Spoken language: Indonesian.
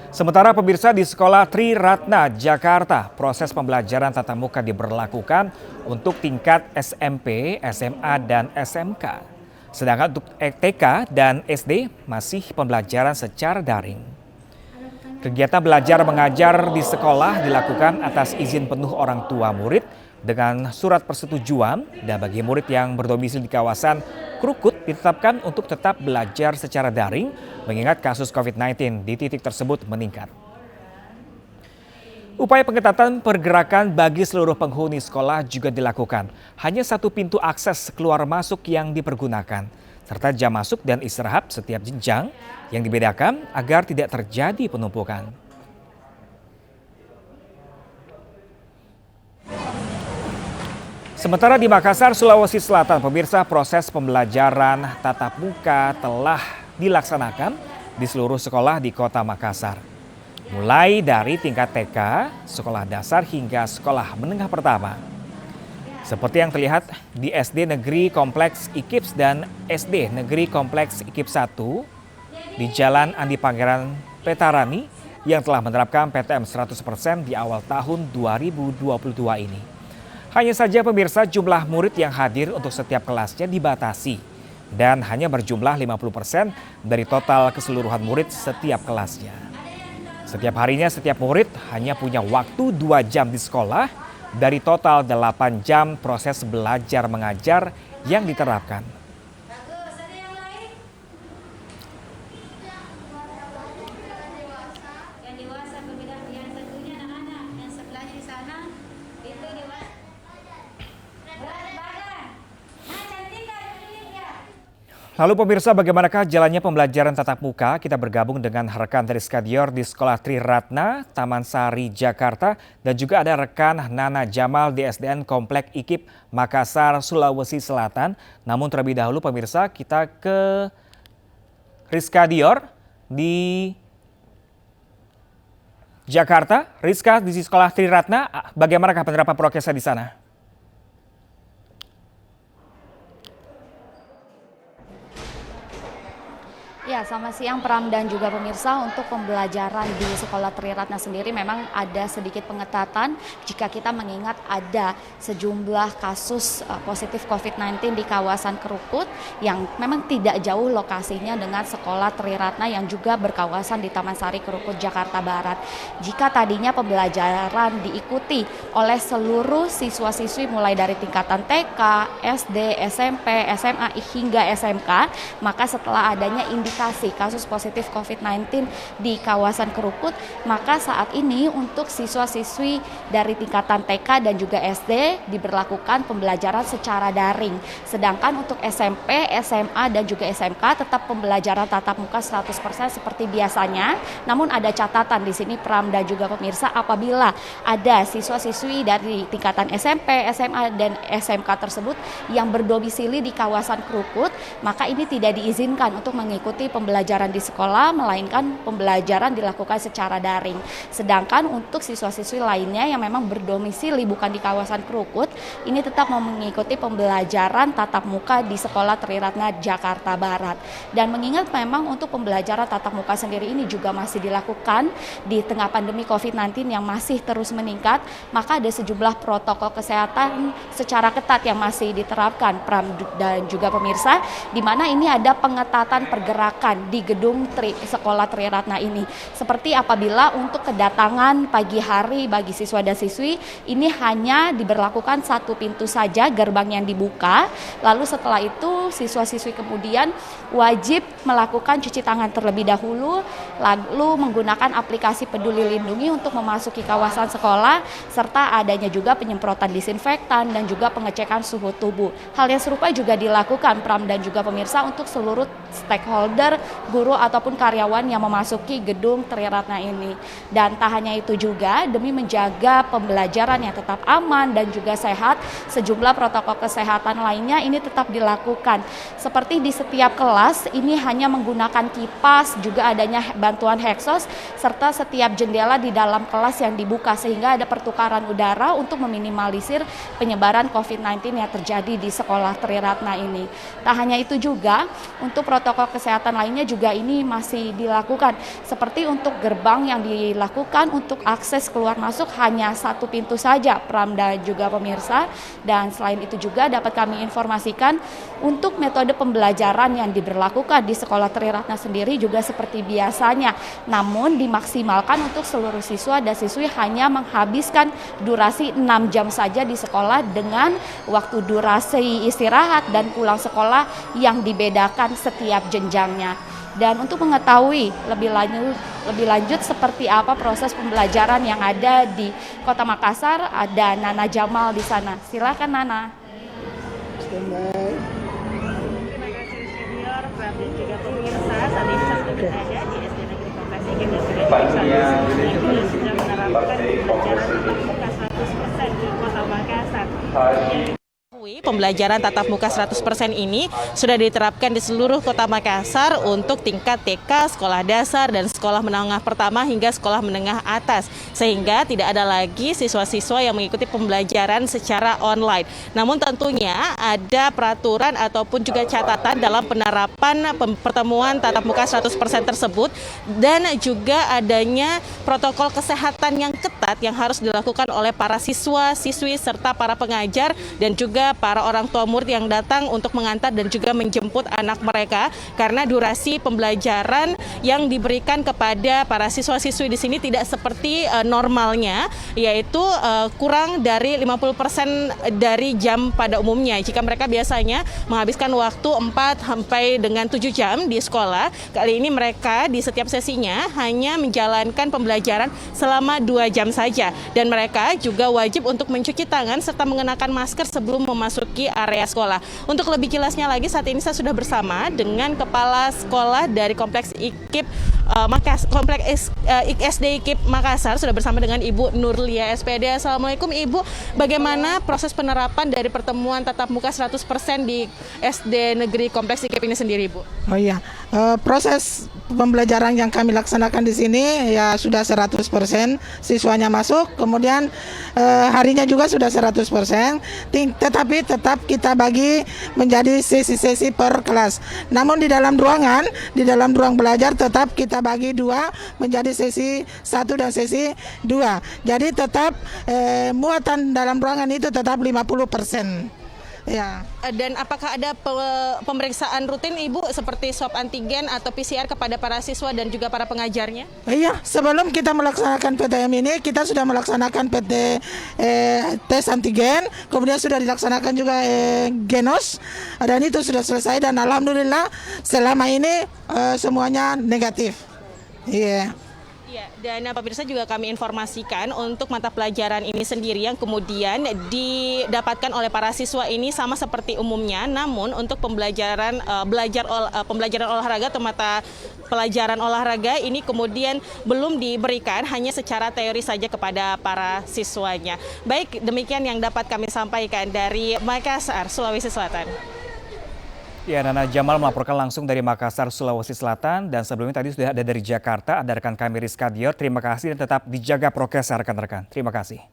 Sementara pemirsa di Sekolah Tri Ratna, Jakarta, proses pembelajaran tatap muka diberlakukan untuk tingkat SMP, SMA, dan SMK. Sedangkan untuk TK dan SD masih pembelajaran secara daring. Kegiatan belajar mengajar di sekolah dilakukan atas izin penuh orang tua murid dengan surat persetujuan, dan bagi murid yang berdomisili di kawasan Krukut ditetapkan untuk tetap belajar secara daring mengingat kasus COVID-19 di titik tersebut meningkat. Upaya pengetatan pergerakan bagi seluruh penghuni sekolah juga dilakukan. Hanya satu pintu akses keluar masuk yang dipergunakan, serta jam masuk dan istirahat setiap jenjang yang dibedakan agar tidak terjadi penumpukan. Sementara di Makassar, Sulawesi Selatan, pemirsa, proses pembelajaran tatap muka telah dilaksanakan di seluruh sekolah di Kota Makassar. Mulai dari tingkat TK, sekolah dasar hingga sekolah menengah pertama. Seperti yang terlihat di SD Negeri Kompleks IKIPS dan SD Negeri Kompleks IKIPS 1 di Jalan Andi Pangeran Petarani yang telah menerapkan PTM 100% di awal tahun 2022 ini. Hanya saja pemirsa, jumlah murid yang hadir untuk setiap kelasnya dibatasi dan hanya berjumlah 50% dari total keseluruhan murid setiap kelasnya. Setiap harinya setiap murid hanya punya waktu 2 jam di sekolah dari total 8 jam proses belajar mengajar yang diterapkan. Lalu pemirsa, bagaimanakah jalannya pembelajaran tatap muka? Kita bergabung dengan rekan Rizka Dior di Sekolah Tri Ratna, Taman Sari, Jakarta. Dan juga ada rekan Nana Jamal di SDN Komplek IKIP, Makassar, Sulawesi Selatan. Namun terlebih dahulu pemirsa, kita ke Rizka Dior di Jakarta. Rizka, di Sekolah Tri Ratna, bagaimanakah penerapan prokesnya di sana? Ya, selamat siang Pram dan juga pemirsa. Untuk pembelajaran di Sekolah Tri Ratna sendiri memang ada sedikit pengetatan jika kita mengingat ada sejumlah kasus positif COVID-19 di kawasan Krukut yang memang tidak jauh lokasinya dengan Sekolah Tri Ratna yang juga berkawasan di Taman Sari, Krukut, Jakarta Barat. Jika tadinya pembelajaran diikuti oleh seluruh siswa-siswi mulai dari tingkatan TK, SD, SMP, SMA hingga SMK, maka setelah adanya indikasi kasus positif COVID-19 di kawasan Krukut, maka saat ini untuk siswa-siswi dari tingkatan TK dan juga SD diberlakukan pembelajaran secara daring. Sedangkan untuk SMP, SMA dan juga SMK tetap pembelajaran tatap muka 100% seperti biasanya. Namun ada catatan di sini Pram dan juga pemirsa, apabila ada siswa-siswi dari tingkatan SMP, SMA dan SMK tersebut yang berdomisili di kawasan Krukut, maka ini tidak diizinkan untuk mengikuti pembelajaran di sekolah, melainkan pembelajaran dilakukan secara daring. Sedangkan untuk siswa-siswi lainnya yang memang berdomisili bukan di kawasan Krukut, ini tetap mau mengikuti pembelajaran tatap muka di Sekolah Tri Ratna, Jakarta Barat. Dan mengingat memang untuk pembelajaran tatap muka sendiri ini juga masih dilakukan di tengah pandemi COVID-19 yang masih terus meningkat, maka ada sejumlah protokol kesehatan secara ketat yang masih diterapkan Pram dan juga pemirsa, di mana ini ada pengetatan pergerakan di gedung Sekolah Tri Ratna ini. Seperti apabila untuk kedatangan pagi hari bagi siswa dan siswi, ini hanya diberlakukan satu pintu saja gerbang yang dibuka. Lalu setelah itu siswa-siswi kemudian wajib melakukan cuci tangan terlebih dahulu, lalu menggunakan aplikasi Peduli Lindungi untuk memasuki kawasan sekolah, serta adanya juga penyemprotan disinfektan dan juga pengecekan suhu tubuh. Hal yang serupa juga dilakukan Pram dan juga pemirsa untuk seluruh stakeholder, guru ataupun karyawan yang memasuki gedung Tri Ratna ini. Dan tak hanya itu juga, demi menjaga pembelajaran yang tetap aman dan juga sehat, sejumlah protokol kesehatan lainnya ini tetap dilakukan. Seperti di setiap kelas ini hanya menggunakan kipas, juga adanya bantuan heksos, serta setiap jendela di dalam kelas yang dibuka sehingga ada pertukaran udara untuk meminimalisir penyebaran COVID-19 yang terjadi di Sekolah Tri Ratna ini. Tak hanya itu juga, untuk protokol kesehatan lainnya juga ini masih dilakukan. Seperti untuk gerbang yang dilakukan untuk akses keluar masuk hanya satu pintu saja, Pram dan juga pemirsa. Dan selain itu juga dapat kami informasikan untuk metode pembelajaran yang diberlakukan di Sekolah Triratna sendiri juga seperti biasanya. Namun dimaksimalkan untuk seluruh siswa dan siswi hanya menghabiskan durasi 6 jam saja di sekolah dengan waktu durasi istirahat dan pulang sekolah yang dibedakan setiap jenjangnya. Dan untuk mengetahui lebih lanjut seperti apa proses pembelajaran yang ada di Kota Makassar, ada Nana Jamal di sana. Silakan Nana. Terima kasih senior, Pram dan juga pemirsa. Saat ini saya sudah berada di SD Negeri Kompleks IKIP dan juga di sudah menerapkan pembelajaran tatap muka 100% di Kota Makassar. Pembelajaran tatap muka 100% ini sudah diterapkan di seluruh Kota Makassar untuk tingkat TK, sekolah dasar, dan sekolah menengah pertama hingga sekolah menengah atas. Sehingga tidak ada lagi siswa-siswa yang mengikuti pembelajaran secara online. Namun tentunya ada peraturan ataupun juga catatan dalam penerapan pertemuan tatap muka 100% tersebut dan juga adanya protokol kesehatan yang ketat yang harus dilakukan oleh para siswa, siswi, serta para pengajar dan juga para orang tua murid yang datang untuk mengantar dan juga menjemput anak mereka karena durasi pembelajaran yang diberikan kepada para siswa-siswi di sini tidak seperti normalnya, yaitu kurang dari 50% dari jam pada umumnya. Jika mereka biasanya menghabiskan waktu 4 sampai dengan 7 jam di sekolah, kali ini mereka di setiap sesinya hanya menjalankan pembelajaran selama 2 jam saja dan mereka juga wajib untuk mencuci tangan serta mengenakan masker sebelum memasuki area sekolah. Untuk lebih jelasnya lagi, saat ini saya sudah bersama dengan Kepala Sekolah dari Kompleks IKIP Kompleks SD IKIP Makassar, sudah bersama dengan Ibu Nurlia SPD. Assalamualaikum Ibu, bagaimana proses penerapan dari pertemuan tatap muka 100% di SD Negeri Kompleks IKIP ini sendiri, Ibu? Oh iya, proses pembelajaran yang kami laksanakan di sini ya sudah 100% siswanya masuk, kemudian harinya juga sudah 100%, tetapi tetap kita bagi menjadi sesi-sesi per kelas. Namun di dalam ruang belajar tetap kita bagi 2 menjadi sesi 1 dan sesi 2. Jadi tetap muatan dalam ruangan itu tetap 50%. Ya. Dan apakah ada pemeriksaan rutin Ibu seperti swab antigen atau PCR kepada para siswa dan juga para pengajarnya? Iya, sebelum kita melaksanakan PTM ini kita sudah melaksanakan tes antigen, kemudian sudah dilaksanakan juga genos, dan itu sudah selesai dan alhamdulillah selama ini semuanya negatif. Iya. Ya, dan pemirsa juga kami informasikan untuk mata pelajaran ini sendiri yang kemudian didapatkan oleh para siswa ini sama seperti umumnya, namun untuk pembelajaran pembelajaran olahraga atau mata pelajaran olahraga ini kemudian belum diberikan, hanya secara teori saja kepada para siswanya. Baik, demikian yang dapat kami sampaikan dari Makassar, Sulawesi Selatan. Ya, Nana Jamal melaporkan langsung dari Makassar, Sulawesi Selatan. Dan sebelumnya tadi sudah ada dari Jakarta, ada rekan kami Rizka Dior. Terima kasih dan tetap dijaga prokes rekan-rekan. Terima kasih.